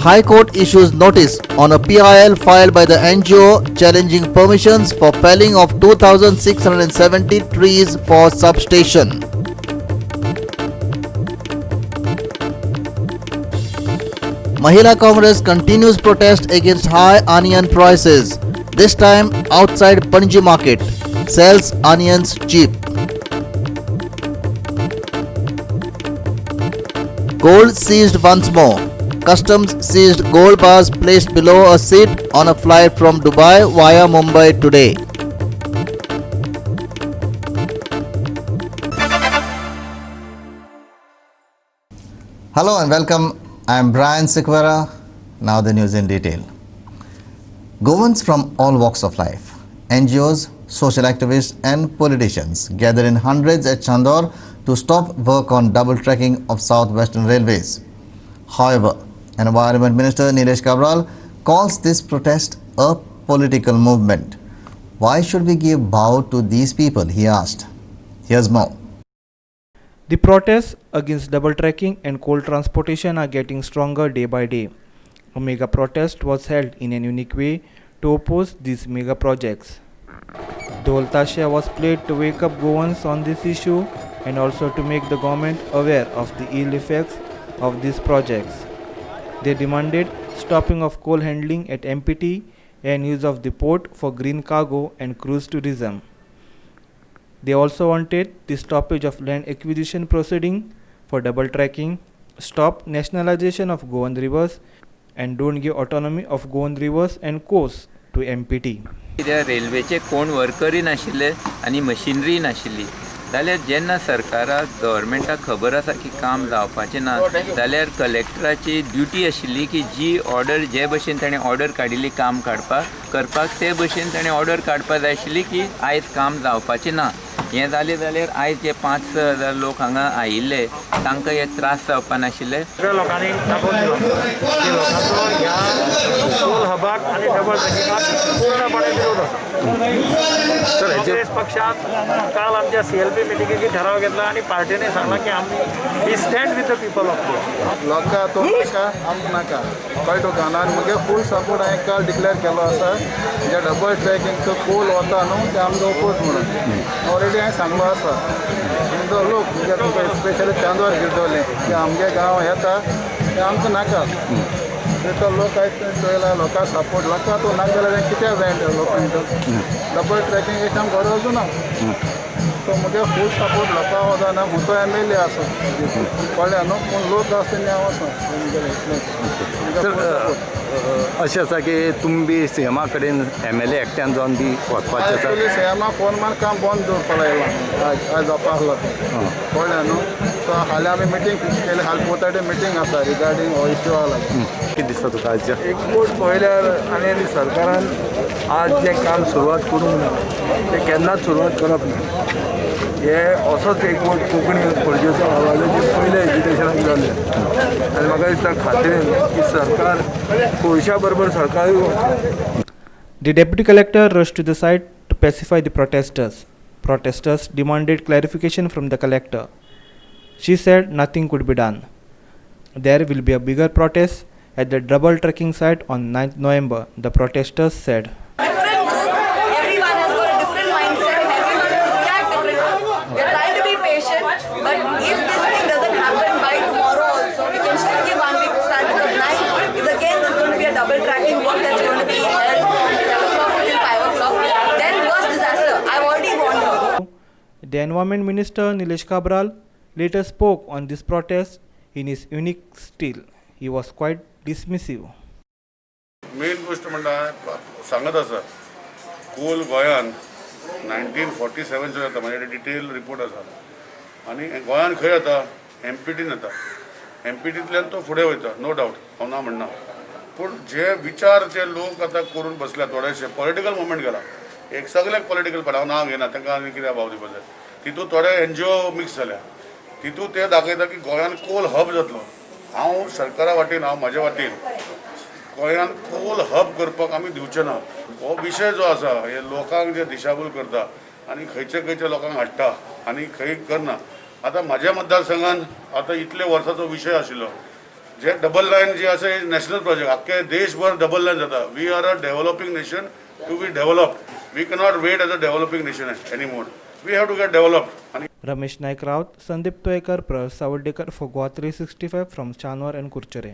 High Court issues notice on a PIL filed by the NGO challenging permissions for felling of 2,670 trees for substation. Mahila Congress continues protest against high onion prices. This time outside Panji market. Sells onions cheap. Gold seized once more. Customs seized gold bars placed below a seat on a flight from Dubai via Mumbai today. Hello and welcome. I am Brian Sequeira. Now the news in detail. Goans from all walks of life, NGOs, social activists and politicians gather in hundreds at Chandor to stop work on double tracking of South Western Railways. However, Environment Minister Nilesh Cabral calls this protest a political movement. Why should we give bow to these people, he asked. Here's more. The protests against double tracking and coal transportation are getting stronger day by day. A mega protest was held in an unique way to oppose these mega projects. Dhol Tasha was played to wake up Goans on this issue and also to make the government aware of the ill effects of these projects. They demanded stopping of coal handling at MPT and use of the port for green cargo and cruise tourism. They also wanted the stoppage of land acquisition proceeding for double tracking, stop nationalization of Goan rivers and don't give autonomy of Goan rivers and coasts to MPT. त्या रेल्वेचे कोण वर्करी नाशिल्ले आनी machinery नाशिल्ली जाल्यार जेन्ना सरकाराक गव्हर्मेंटाक खबर आसा की काम जावपाचें ना जाल्यार कलेक्टराची ड्युटी आशिल्ली की जी ऑर्डर जे भशेन ताणें ऑर्डर काडिल्ली काम करपाक ते भशेन ताणें ऑर्डर काडपाक जाय आशिल्ली की आयज काम जावपाचें ना हें जालें जाल्यार आयज जे 5,000 लोक हांगा आयिल्ले तांकां हे त्रास जावपा नाशिल्ले. लोकांनी दाखोवन दिलो की लोकांचो ह्या कोल हबाक आनी डबल ट्रॅकिंगाक पूर्णपणे विरोध आसा. काँग्रेस पक्षात काल आमच्या CLP मिटिंगेची ठराव घेतला आणि पार्टीने सांगला की आम्ही stand with the people of Goa. लोकां तो नाका आमकां नाका कळ्ळें तुका आनी म्हगे फूल सपोर्ट हांवें काल डिक्लेअर केलो आसा जे डबल ट्रॅकिंगचो कोल वता न्हू ते आमकां ओपोज म्हणून ऑलरेडी हांवें सांगलो आसा. तो लोक म्हणजे तुमकां स्पेशली चांदोर गिरदवले की आमगे गांव येता ते आमकां नाका तो लोक आयज चोयला लोकां सपोर्ट लोकां तो नाका जाल्यार कित्याक जाय लोकांक डबल ट्रॅकिंग एक आमकां गरजू ना. तो मुगे फूल सपोर्ट लोकां वचना ना म्हजो MLA आसा कळ्ळें न्हू पूण लोक आसता न्ही हांव वचना. अशें आसा की तुमी बी CMA कडेन MLA एकट्यान जावन बी वचपाचें आसा. एक्चुअली CMA फोन मारून काम बंद दवरपा लायला आयज जावपा आसलो कळ्ळें न्हू. सो हालीं आमी मिटींग फिक्स केली हाल पोताडे मिटींग आसा रिगार्डींग हो इश्यू आला. कितें दिसता तुका आज एक गोष्ट पळयल्यार आनी सरकारान आज जें काम सुरवात करूंक ना तें केन्नाच सुरवात करप ना. हे असोच एक गोष्ट कोंकणी पणजेचो आवाजाचें पयलें एज्युकेशनाक जालें आनी म्हाका दिसता खात्रीन की सरकार पयशा बरोबर सरकार. The deputy collector rushed to the site to pacify the protesters. Protesters demanded clarification from the collector. She said nothing could be done. There will be a bigger protest at the double tracking site on 9th November, the protesters said. Different groups, everyone has got a different mindset and everyone will react differently. We are trying to be patient, but if this thing doesn't happen by tomorrow also, we can still give 1 week to start because 9 is again there's going to be a double tracking work that's going to be held from 7 o'clock till 5 o'clock. Then worst disaster, I've already warned you. The Environment Minister Nilesh Cabral later spoke on this protest in his unique style. He was quite dismissive. Main गोष्ट म्हणटा सांगत आसा कोल गोंयान 1947 येता म्हाजे detail report आसा आनी गोंयान खंय येता MPTन येता. MPTंतल्यान तो फुडें वयता नो डावट हांव ना म्हणना. पूण जे विचार जे लोक आतां करून बसल्या थोडेशे पॉलिटिकल मुवमेंट केला एक सगळ्याक पॉलिटिकल हांव नांव घेना तांकां आनी कित्याक भाव दिवपाक जाय. तितून थोडे NGO मिक्स जाल्या तितून ते दाखयता की गोंयान कोल हब जातलो. हांव सरकारा वाटेन हांव म्हाज्या वाटेन गोंयान कोल हब करपाक आमी दिवचे ना. हो विशय जो आसा हे लोकांक जे दिशाभूल करता आनी खंयचे खंयचे लोकांक हाडटा आनी खंय करना. आतां म्हाज्या मतदारसंघान आतां इतले वर्साचो विशय आशिल्लो जे डबल लायन जे आसा इज नॅशनल प्रोजेक्ट. आख्खे देशभर डबल लायन जाता. We are a developing nation to be developed. We cannot wait as a developing nation anymore. We have to get developed. Ramesh Naik Raut, Sandeep Toekar, Prav Savardekar for Goa 365 from Chanwar and Kurchere.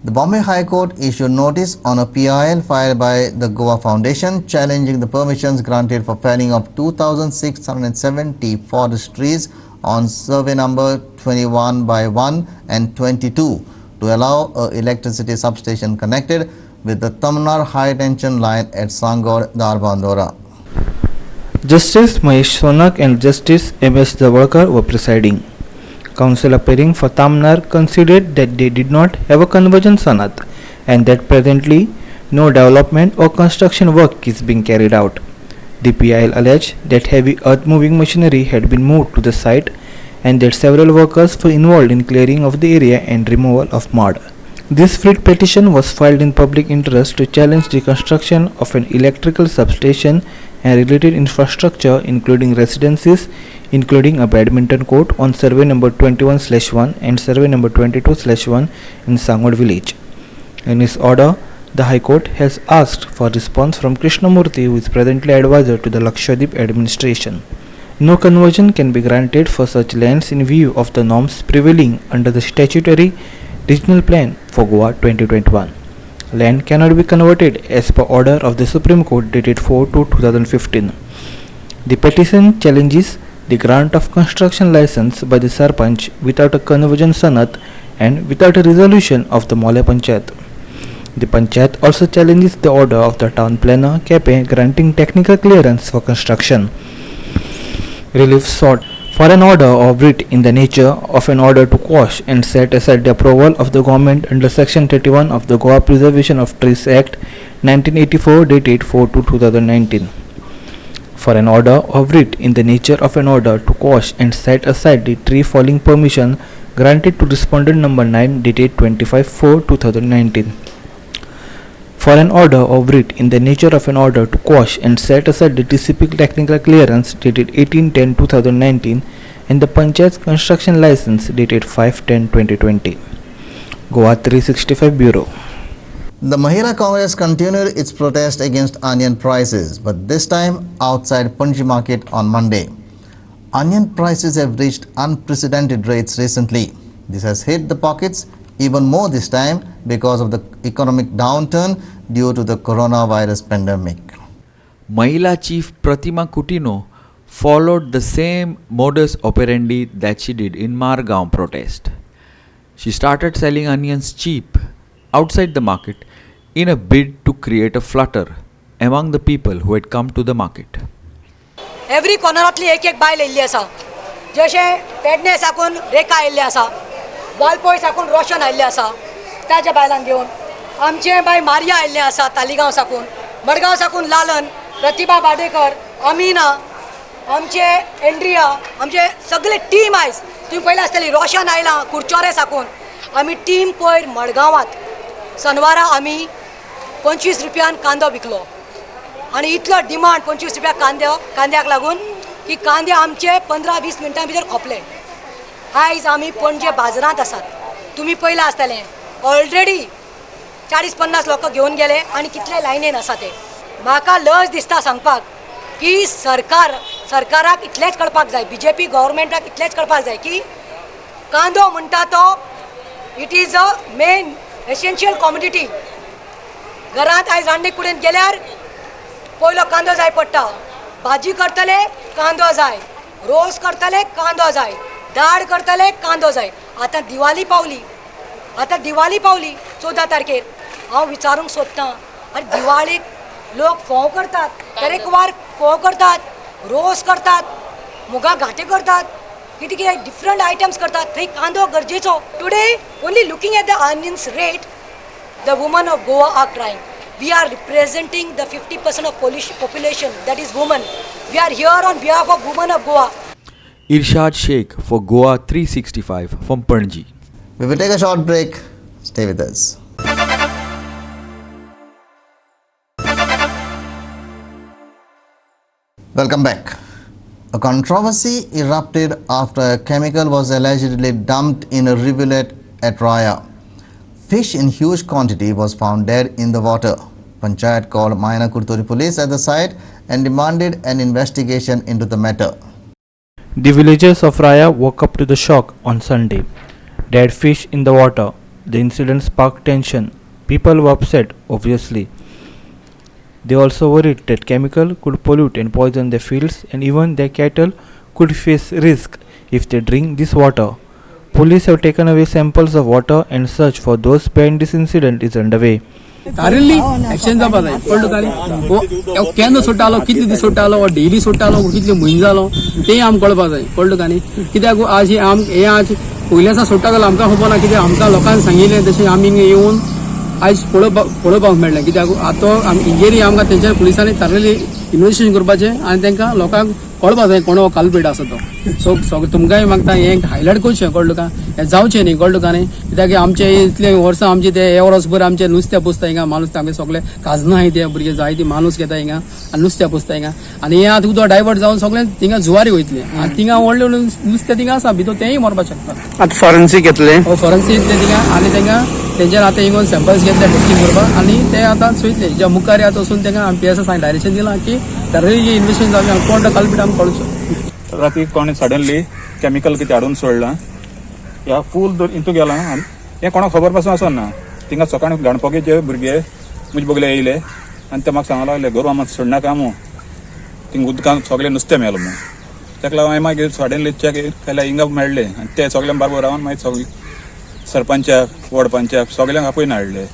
The Bombay High Court issued notice on a PIL filed by the Goa Foundation challenging the permissions granted for felling of 2,670 forest trees on survey number 21/1 and 22 to allow a electricity substation connected with the Tamnar high tension line at Sangor, Darbandora. Justice Mahesh Sonak and Justice M.S. Javalkar were presiding. Counsel appearing for Tamnar considered that they did not have a conversion sanat and that presently no development or construction work is being carried out. The PIL alleged that heavy earth moving machinery had been moved to the site and that several workers were involved in clearing of the area and removal of mud. This writ petition was filed in public interest to challenge the construction of an electrical substation and related infrastructure including residences, including a badminton court on survey number 21/1 and survey number 22/1 in Sangod village. In his order, the High Court has asked for response from Krishnamurthy, who is presently advisor to the Lakshadweep administration. No conversion can be granted for such lands in view of the norms prevailing under the statutory regional plan for Goa 2021. Land cannot be converted as per order of the Supreme Court dated 4/2015. The petition challenges the grant of construction license by the Sarpanch without a conversion sanat and without a resolution of the Mole Panchayat. The Panchayat also challenges the order of the town planner Kepe granting technical clearance for construction. Relief sought for an order of writ in the nature of an order to quash and set aside the approval of the government under Section 31 of the Goa Preservation of Trees Act 1984 dated 4/2019. For an order of writ in the nature of an order to quash and set aside the tree falling permission granted to respondent number 9 dated 25/4/2019. For an order of writ in the nature of an order to quash and set aside the TCP technical clearance dated 18/10/2019 and the Panchayat construction license dated 5/10/2020. Goa 365 Bureau. The Mahila Congress continued its protest against onion prices, but this time outside Panji Market on Monday. Onion prices have reached unprecedented rates recently. This has hit the pockets even more this time because of the economic downturn due to the coronavirus pandemic. Mahila Chief Pratima Kutino followed the same modus operandi that she did in Margaon protest. She started selling onions cheap outside the market in a bid to create a flutter among the people who had come to the market. Every कॉर्नरांतली एक एक बायल येयल्ली आसा. जशें पेडणे साकून रेखा येयल्ली आसा, वालपय साकून रोशन आयिल्लें आसा, ताच्या बायलांक घेवन आमचे बाय मारिया आयिल्लें आसा तालिगांव साकून, मडगांव साकून लालन, प्रतिभा बाडेकर, अमिना, आमचे एंड्रिया, आमचे सगळे टीम आयज तुम्ही पयलें आसतली रोशन आयलां कुडचोरे साकून. आमी टीम पयर मडगांवांत शनवारा आमी 25 रुपयान कांदो विकलो आनी इतलो डिमांड 25 रुपया कांद्याक लागून की कांदे आमचे 15-20 मिनटां भितर खोपले. आयज आमी पणजे बाजारांत आसात. तुमी पयलें आसतलें ऑलरेडी 40-50 लोक घेवन गेले आनी कितले लायनीन आसा ते. म्हाका लज दिसता सांगपाक की सरकाराक इतलेंच कळपाक जाय, BJP गव्हर्मेंटाक इतलेंच कळपाक जाय की कांदो म्हणटा तो it is a main essential commodity. घरांत आयज रांदणे कुडीन गेल्यार पयलो कांदो जाय पडटा. भाजी करतले कांदो जाय, रोस करतले कांदो जाय, दाळ करतले कांदो जाय. आतां दिवाळी पावली 14 तारखेर. हांव विचारूंक सोदतां, अरे दिवाळीक लोक फोव करतात, तरेकवार फोव करतात, रोस करतात, मुगा घाटे करतात, कितें कितें डिफरंट आयटम्स करतात. थंय कांदो गरजेचो. Today only looking at the onions rate, the woman of Goa are crying. We are representing the 50% of population, that is women. We are here on behalf of women of Goa. Irshad Sheikh for Goa 365 from Panji. We will take a short break. Stay with us. Welcome back. A controversy erupted after a chemical was allegedly dumped in a rivulet at Raya. Fish in huge quantity was found dead in the water. Panchayat called Maina Kurturi police at the site and demanded an investigation into the matter. The villagers of Raya woke up to the shock on Sunday. Dead fish in the water. The incident sparked tension. People were upset, obviously. They also worried that chemical could pollute and poison their fields, and even their cattle could face risk if they drink this water. Police have taken away samples of water and search for those behind this incident is underway. Currently, action जावपा जाय कळ्ळो काय वो केन्ना सुट्टालो कितले दीस सुट्टालो वो daily सुट्टालो कितले म्हयने जालो तें आमकां कळपा जाय कळ्ळो काय कित्याक आज हे आज पयल्यासा सुट्टा जाल्यार आमकां खबर ना कित्याक आमकां लोकांनी सांगिल्लें तशें आमी येवन आज पळोवपाक मेळ्ळें कित्याक आतां आमी इंजेरी आमकां तेंच्या पुलिसांनी थारलेली इन्वेस्टिगेशन करपाचें आनी तांकां लोकांक कळपा जाय कोण हो कालपेट आसा तो सो तुमकांय मागता हें हायलायट करचें कळ्ळो काय हें जावचें न्ही कळ्ळो काय कित्याक आमचे इतले वर्सां आमचे ते हे वर्सभर आमचे नुस्तें पुसता हिंगा माणूस आमचे सगळे काजनां हाय ते भुरगे जायती माणूस घेता हिंगा आनी नुस्तें पुसता हिंगा आनी हें आतां उदक डायवर्ट जावन सगळें थिंगा जुवारी वयतलें आनी थिंगा व्हडलें नुस्तें थिंगा आसा भितर तेंय मरपाक शकता आतां फॉरेन्सीक घेतले फॉरेन्सीक येतले थिंगा आनी तांकां तेंच्यार आतां हिंगोन सॅम्पल्स घेतले टेस्टिंग करपाक आनी ते आतां चोयतले ज्या मुखार आतां वचून तांकां आमी PSS डायरेक्शन दिलां की थारलेली इन्वेस्टिगेशन जावचें कोण तो कालपीट आमकां कळचो राती कोणी सडनली केमिकल कितें हाडून सोडलां ह्या फूल इंतू गेलां आनी हें कोणाक खबर पासून आसना थिंगा सकाळीं गणपतीचे भुरगे म्हजे बगले येयले आनी ते म्हाका सांगूंक लागले गोरवां मात सोडनाका मू थिंगा उदकांत सगळें नुस्तें मेलें मू ताका लागून हांवें मागीर सडनली चॅक केल्यार हिंगा मेळ्ळें आनी ते सगळ्यां बरोबर रावन मागीर सगळीं सरपंचाक वॉर्ड पंचाक सगळ्यांक आपयन हाडले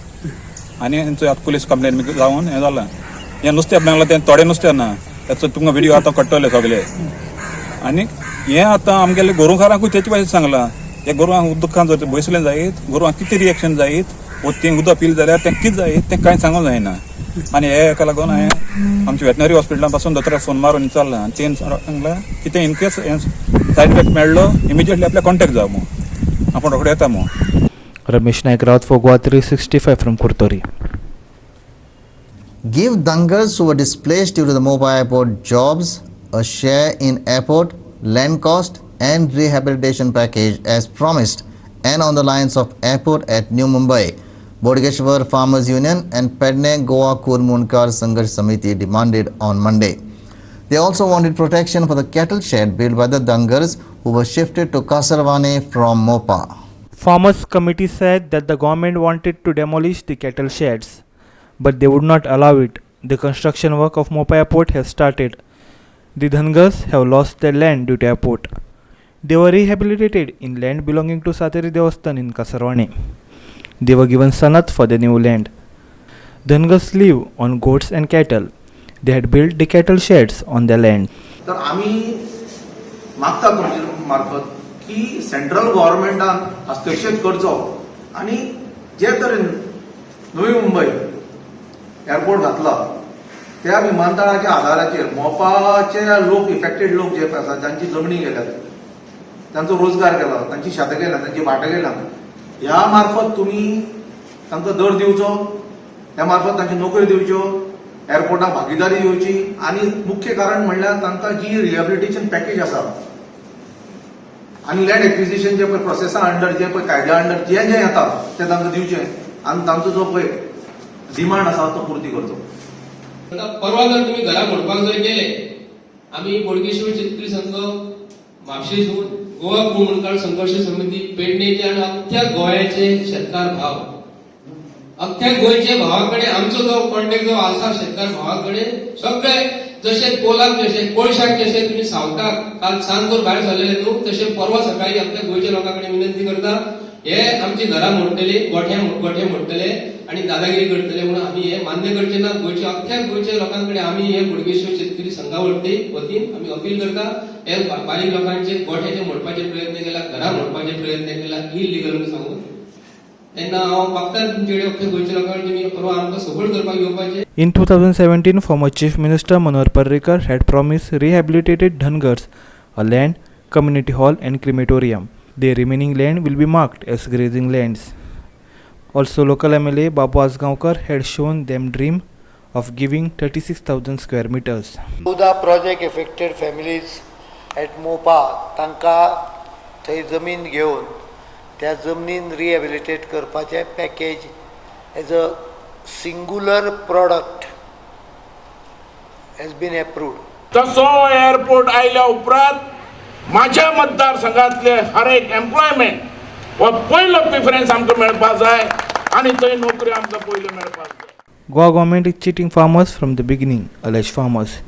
आनी आतां पुलीस कंप्लेन बी जावन हें जालां हें नुस्तें मेळ्ळां तें थोडें नुस्तें ना ताचो तुमकां व्हिडियो आतां कट्टले सगळे आनी हें आतां आमगेले गोरवांकारांकूय तेचे भाशेन सांगलां हे गोरवांक उदकांत जर बसलें जायत गोरवांक कितें रिएक्शन जायत वो तें उदक पील जाल्यार तें कितें जायत तें कांय सांगूंक जायना आनी हेका लागून हांवें आमच्या वेटनरी हॉस्पिटलां पासून दोतोराक फोन मारून विचारलां आनी तें सांगलां कितें इन केस सायड इफेक्ट मेळ्ळो इमिजिएटली आपल्याक कॉन्टेक्ट जावं मू आपूण रोखडें येता मू. Ramesh Naik Raut for Goa 365 from Kurtori. Give Dangars who were displaced due to the mobile airport jobs a share in airport, land cost and rehabilitation package as promised and on the lines of airport at New Mumbai. Bodhgeshwar Farmers Union and Pedne Goa Kurmunkar Sangharsh Samiti demanded on Monday. They also wanted protection for the cattle shed built by the Dangars who were shifted to Kasarwane from Mopa. Farmers committee said that the government wanted to demolish the cattle sheds, but they would not allow it. The construction work of Mopa airport has started. The Dhangars have lost their land due to airport. They were rehabilitated in land belonging to Sateri Devasthan in Kasarwane. They were given sanat for their new land. Dhangars live on goats and cattle. They had built the cattle sheds on their land. तर आम्ही मागता तुमच्या मार्फत की central गव्हर्नमेंटान हस्तक्षेप करचो आणि जे तरेन नवी मुंबई एअरपोर्ट घातला त्या विमानतळाच्या आधाराचेर मोपाचे लोक इफेक्टेड लोक जे आसात जांची जमनी गेल्यात तांचो रोजगार गेला तांची शेतां गेल्या तांची भाटां गेल्या ह्या मार्फत तुम्ही तांकां दर दिवचो त्या मार्फत तांची नोकरी दिवच्यो एअरपोर्टाक भागीदारी दिवची आणि मुख्य कारण म्हणल्यार तांकां जी रिहॅबिलिटेशन पॅकेज आसा आणि लँड एक्विजिशन जे पळय प्रोसेसा अंडर जे पळय कायद्या अंडर जे येता ते तांकां दिवचें आणि तांचो जो पळय डिमांड आसा तो पूर्ती करचो. परवा जर तुम्ही घरा म्हणपाक जर गेले आम्ही बोडगेश्वर शेतकरी संघ म्हापशेसून गोवा कुळमुणकार संघर्ष समिती पेडणेचे आणि अख्ख्या गोंयाचे शेतकार भाव अख्ख्या गोंयचे भावाकडे आमचो जो कॉन्टॅक्ट जो आसा शेतकार भावाकडे सगळे जसे कोलाक जसे कोळशाक जसे तुम्ही सावकार काल सांजोर भायर सरलेले न्हू तसे परवा सकाळी आपल्या गोंयच्या लोकांकडे विनंती करता हे आमची घरां मोडटली गोठे मोडटले आणि दादागिरी करतले म्हणून आम्ही हे मान्य करचे ना. गोंयच्या अख्ख्या गोंयच्या लोकांकडे आम्ही हे बोडगेश्वर शेतकरी संघा वतीन आम्ही अपील करता हे बारीक लोकांचे गोठ्याचे मोडपाचे प्रयत्न केला घरां मोडपाचे प्रयत्न केला इलिगल म्हणून सांगून त्यांना हांव मागता तुमचे अख्ख्या गोंयच्या लोकांकडे तुम्ही परवा आमकां सपोर्ट करपाक येवपाचे. In 2017, former Chief Minister Manohar Parrikar had promised rehabilitated Dhangars a land, community hall and crematorium. The remaining land will be marked as grazing lands. Also, local MLA Babu Asgaonkar had shown them dream of giving 36,000 square meters. The project affected families at Mopa तांकां थंय जमीन घेवन त्या जमनीन rehabilitate करपाचें package as a singular product has been approved. तसो airport आयल्या उपरांत म्हाज्या मतदारसंघातले हर एक एम्प्लॉयमेंट हो पयलो प्रिफरन्स आमकां मेळपाक जाय आनी थंय नोकरी आमकां पयल्यो मेळपाक जाय. Goa government is cheating farmers from the beginning, alleged farmers.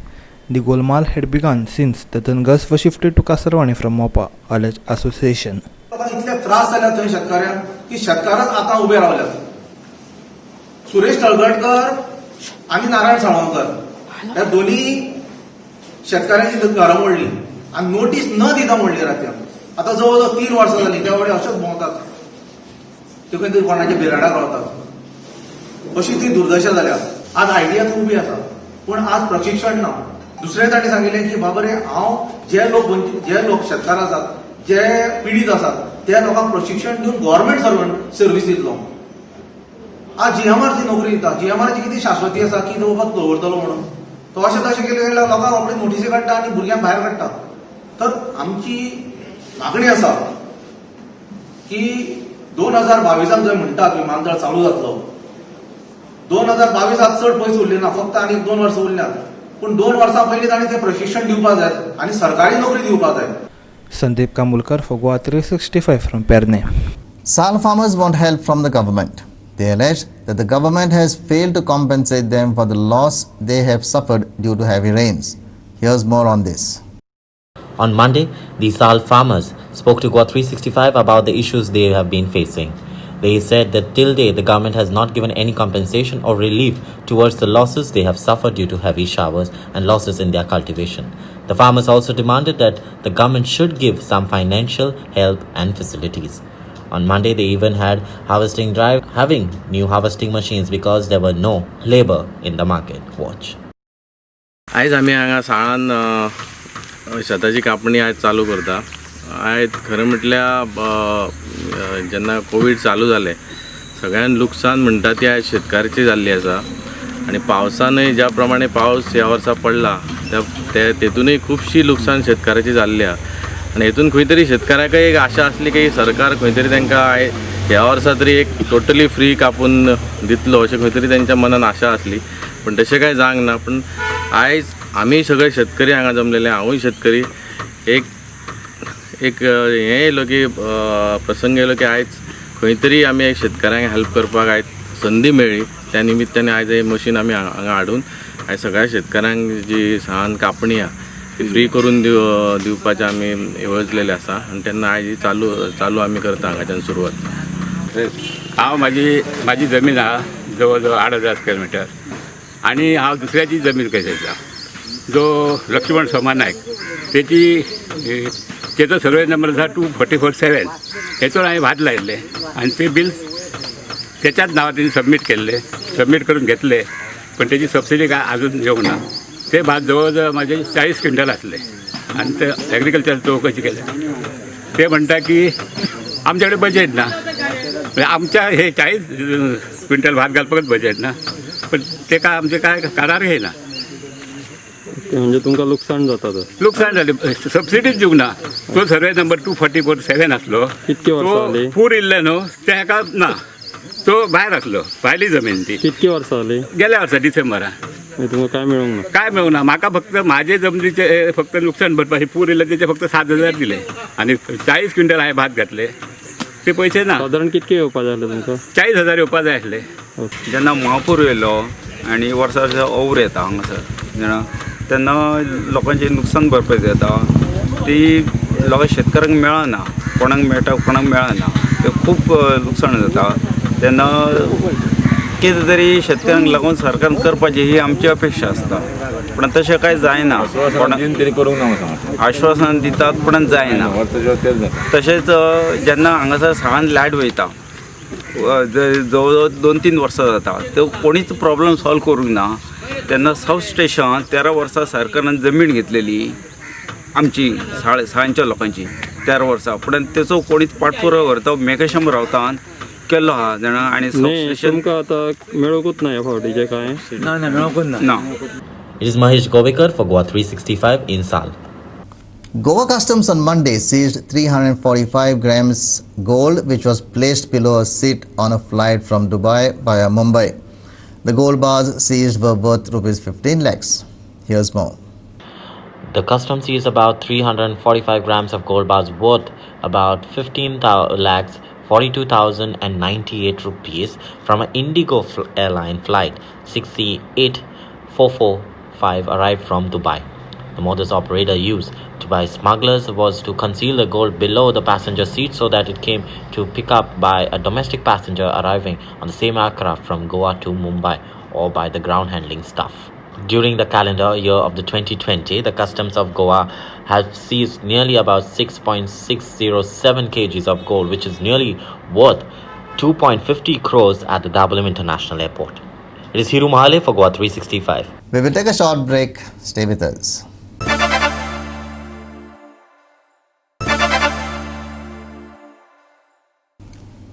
The golmaal had begun since the Dangas were shifted to Kasarwani from Mopa, alleged association. इतले त्रास जाल्यात थंय शेतकऱ्यांक की शेतकारांच आतां उबे रावल्यात. सुरेश तळगडकर आनी नारायण साळगांवकर ह्या दोनी शेतकऱ्यांची घरां मोडली आनी नोटीस न दिता मोडली रात्यान. आतां जवळ जवळ 3 वर्सां जालीं त्या वडे अशेंच भोंवतात, ते खंय तरी कोणाच्या बिराडाक रावतात. अशी ती दुर्दशा जाल्या. आज आयडिया उबी आसा पूण आज प्रशिक्षण ना. दुसरे ताणी सांगिल्लें की बाबा रे हांव जे लोक शेतकार आसात, जे पिडीत आसात त्या लोकांक प्रशिक्षण दिवन गव्हर्नमेंट सर्व्हिस दितलो. आज GMR ची नोकरी दिता. GMR ची कितें शाश्वती आसा की तो बाबा दवरतलो म्हणून. तो अशें तशें केलें जाल्यार लोकांक रोखडे नोटीसी काडटा आनी भुरग्यांक भायर काडटा. तर आमची मागणी आसा की 2022 जंय म्हणटात विमानतळ चालू जातलो, 2022 चड पयस उरले ना, फक्त आनी 2 वर्सां उरल्यात. पूण 2 वर्सां पयलीं ताणें तें प्रशिक्षण दिवपाक जाय आनी सरकारी नोकरी दिवपाक जाय. Sandeep Kamulkar for Goa 365 from Perne. Sal farmers want help from the government. They allege that the government has failed to compensate them for the loss they have suffered due to heavy rains. Here's more on this. On Monday, the Sal farmers spoke to Goa 365 about the issues they have been facing. They said that till date, the government has not given any compensation or relief towards the losses they have suffered due to heavy showers and losses in their cultivation. The farmers also demanded that the government should give some financial help and facilities. On Monday, they even had harvesting drive, having new harvesting machines because there were no labor in the market. Watch. आयज आमी हांगा साळान शेताची कापणी आयज चालू करता. आयज खरें म्हटल्यार जेन्ना कोवीड चालू जालें सगळ्यान लुकसाण म्हणटा ती आयज शेतकाराची जाल्ली आसा. आनी पावसानय ज्या प्रमाणे पावस ह्या वर्सा पडला तेतूनय खुबशी लुकसाण शेतकाराची जाल्ली आसा. आनी हेतून खंय तरी शेतकाराकय एक आशा आसली की सरकार खंय तरी तांकां ह्या वर्सा तरी एक टोटली फ्री कापून दितलो अशें खंय तरी तेंच्या मनान आशा आसली. पण तशें कांय जावंक ना. पण आयज आमी सगळे शेतकरी हांगा जमलेले, हांवूय शेतकरी, एक हें येयलो की प्रसंग येयलो की आयज खंय तरी आमी शेतकाऱ्यांक हेल्प करपाक आयज संदी मेळ्ळी. त्या निमित्ताने आयज हे मशीन आमी हांगा हाडून आयज सगळ्या शेतकाऱ्यांक जी सावन कापणी आहा ती फ्री करून दिवपाचें आमी येवजलेले आसा. आनी तेन्ना आयज चालू आमी करता हांगाच्यान सुरवात. हांव म्हाजी जमीन आहा जवळ जवळ 8,000 स्क्वेअर मिटर आनी हांव दुसऱ्याची जमीन कशेंचा जो लक्ष्मण सोमा नायक तेचो सर्वे नंबर आसा 2447. हेचोर हांवें भात लायिल्ले आनी ते बिल त्याच्याच नांवार तेणी सबमीट करून घेतले. पण तेची सबसिडी काय अजून येवंक ना. ते भात जवळ जवळ माझे 40 क्विंटल असले आणि ते ॲग्रिकल्चर चौकशी केली. ते म्हणटा की आमच्याकडे बजेट ना. आमच्या हे 40 क्विंटल भात घालपाकच बजेट ना. पण ते काय आमचे काय करार घेयना. म्हणजे तुमकां लुकसाण जाता. लुकसाण जाले. सबसिडीच दिवंक ना. तो सर्वे नंबर 2447 आसलो. कितके वर्सां जाली? पूर इल्ले न्हू ते हेका ना. तो भायर आसलो, भायली जमीन ती. कितके वर्सां जाली? गेल्या वर्सा डिसेंबरा. तुमकां काय मेळूंक ना? काय मेळूंक ना. म्हाका फक्त म्हाजे जमनीचे फक्त लुकसाण भरपाची पूर इल्ले तेचे फक्त 7,000 दिले आनी 40 क्विंटल हांवें भात घातले ते पयशे ना. सादारण कितके येवपाक जाय तुमकां? 40,000 येवपाक जाय आसले. जेन्ना महापूर येयलो आनी वर्सा वर्सा ओवर येता हांगासर जाणा तेन्ना लोकांची नुकसान भरपाय जाता ती लोकां शेतकारांक मेळना. कोणाक मेळटा कोणाक मेळना. ते खूब लुकसाण जाता. तेन्ना कितें तरी शेतकऱ्यांक लागून सरकारान करपाची ही आमची अपेक्षा आसता. पण तशें कांय जायना. आश्वासन दितात पण जायना. तशेंच जेन्ना हांगासर साळान लायट वयता जवळ जवळ 2-3 वर्सां जाता तो कोणीच प्रॉब्लेम सॉल्व करूंक ना. तेन्ना सब स्टेशन 13 वर्सां सरकारान जमीन घेतलेली आमची साळांच्या लोकांची 13 वर्सां. पण तेचो कोणीच पाठपुरावो करता मेघाशम रावतान केल्लो आहा जाणा. आनी सब स्टेशन तुमकां आतां मेळोकूच ना ह्या फावटीचें कांय ना मेळोकूच ना. It is Mahesh Govekar for Goa 365 in Sal. Goa Customs on Monday seized 345 grams gold which was placed below a seat on a flight from Dubai via Mumbai. The gold bars seized were worth Rs 15 lakhs. Here's more. The customs seized about 345 grams of gold bars worth about 15 lakhs 42,098 rupees from an Indigo airline flight 68445 arrived from Dubai. The modus operator used by smugglers was to conceal the gold below the passenger seat so that it came to pick up by a domestic passenger arriving on the same aircraft from Goa to Mumbai or by the ground handling staff. During the calendar year of the 2020, the customs of Goa have seized nearly about 6.607 kgs of gold, which is nearly worth 2.50 crores at the Dabolim International Airport. It is Hiru Mahale for Goa 365. We will take a short break. Stay with us.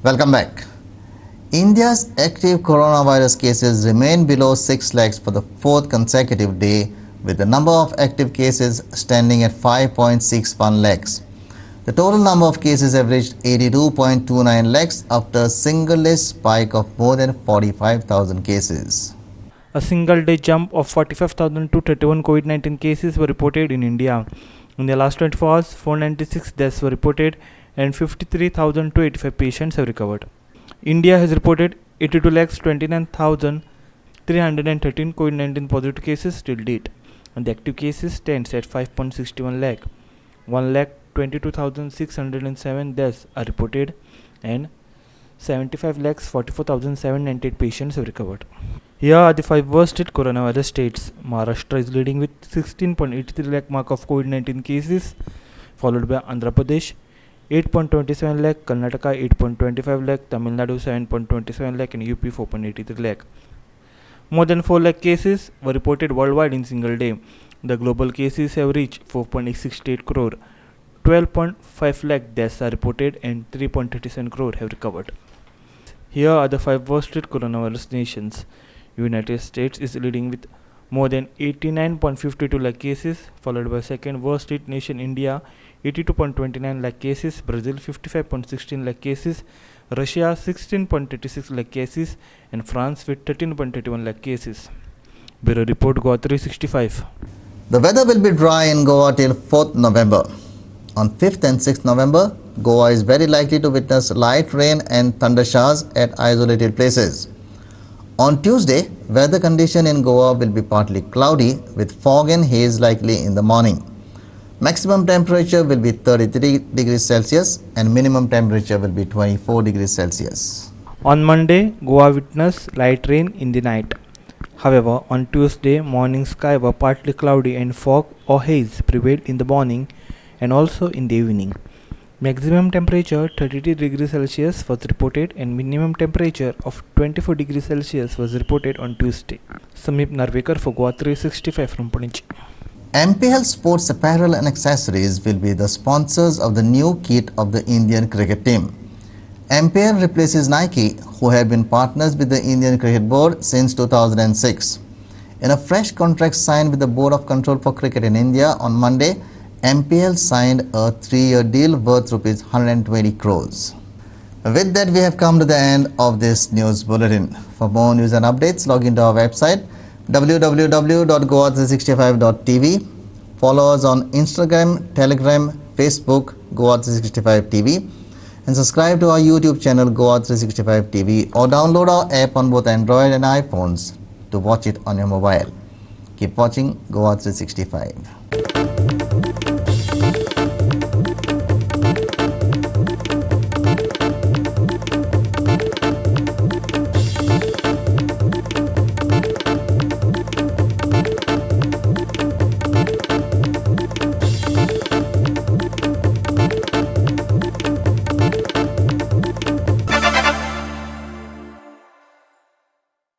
Welcome back. India's active coronavirus cases remain below 6 lakhs for the fourth consecutive day, with the number of active cases standing at 5.61 lakhs. The total number of cases have reached 82.29 lakhs after a single-day spike of more than 45,000 cases. A single-day jump of 45,231 COVID-19 cases were reported in India. In the last 24 hours, 496 deaths were reported and 53,285 patients have recovered. India has reported 82,29,313 COVID-19 positive cases till date, and the active cases stands at 5.61 lakh. 1,22,607 deaths are reported and 75,44,798 patients have recovered. Here are the 5 worst hit coronavirus states. Maharashtra is leading with 16.83 lakh mark of COVID-19 cases, followed by Andhra Pradesh 8.27 lakh, Karnataka 8.25 lakh, Tamil Nadu 7.27 lakh and UP 4.83 lakh. More than 4 lakh cases were reported worldwide in single day. The global cases have reached 4.68 crore. 12.5 lakh deaths are reported and 3.37 crore have recovered. Here are the 5 worst hit coronavirus nations. United States is leading with more than 89.52 lakh cases, followed by second worst hit nation India 82.29 lakh cases, Brazil 55.16 lakh cases, Russia 16.36 lakh cases and France with 13.31 lakh cases. Bureau Report Goa 365. The weather will be dry in Goa till 4th November. On 5th and 6th November, Goa is very likely to witness light rain and thunder showers at isolated places. On Tuesday, weather condition in Goa will be partly cloudy with fog and haze likely in the morning. Maximum temperature will be 33 degrees Celsius and minimum temperature will be 24 degrees Celsius. On Monday, Goa witnessed light rain in the night. However, on Tuesday, morning sky were partly cloudy and fog or haze prevailed in the morning and also in the evening. Maximum temperature 33 degrees Celsius was reported and minimum temperature of 24 degrees Celsius was reported on Tuesday. Samip Narvekar for Goa 365 from Pune. MPL Sports Apparel and Accessories will be the sponsors of the new kit of the Indian cricket team. MPL replaces Nike, who have been partners with the Indian Cricket Board since 2006. In a fresh contract signed with the Board of Control for Cricket in India on Monday, MPL signed a 3-year deal worth Rs 120 crores. With that, we have come to the end of this news bulletin. For more news and updates, log into our website www.goa365.tv. Follow us on Instagram, Telegram, Facebook, Goa365 TV, and subscribe to our YouTube channel Goa365 TV, or download our app on both Android and iPhones to watch it on your mobile. Keep watching Goa365.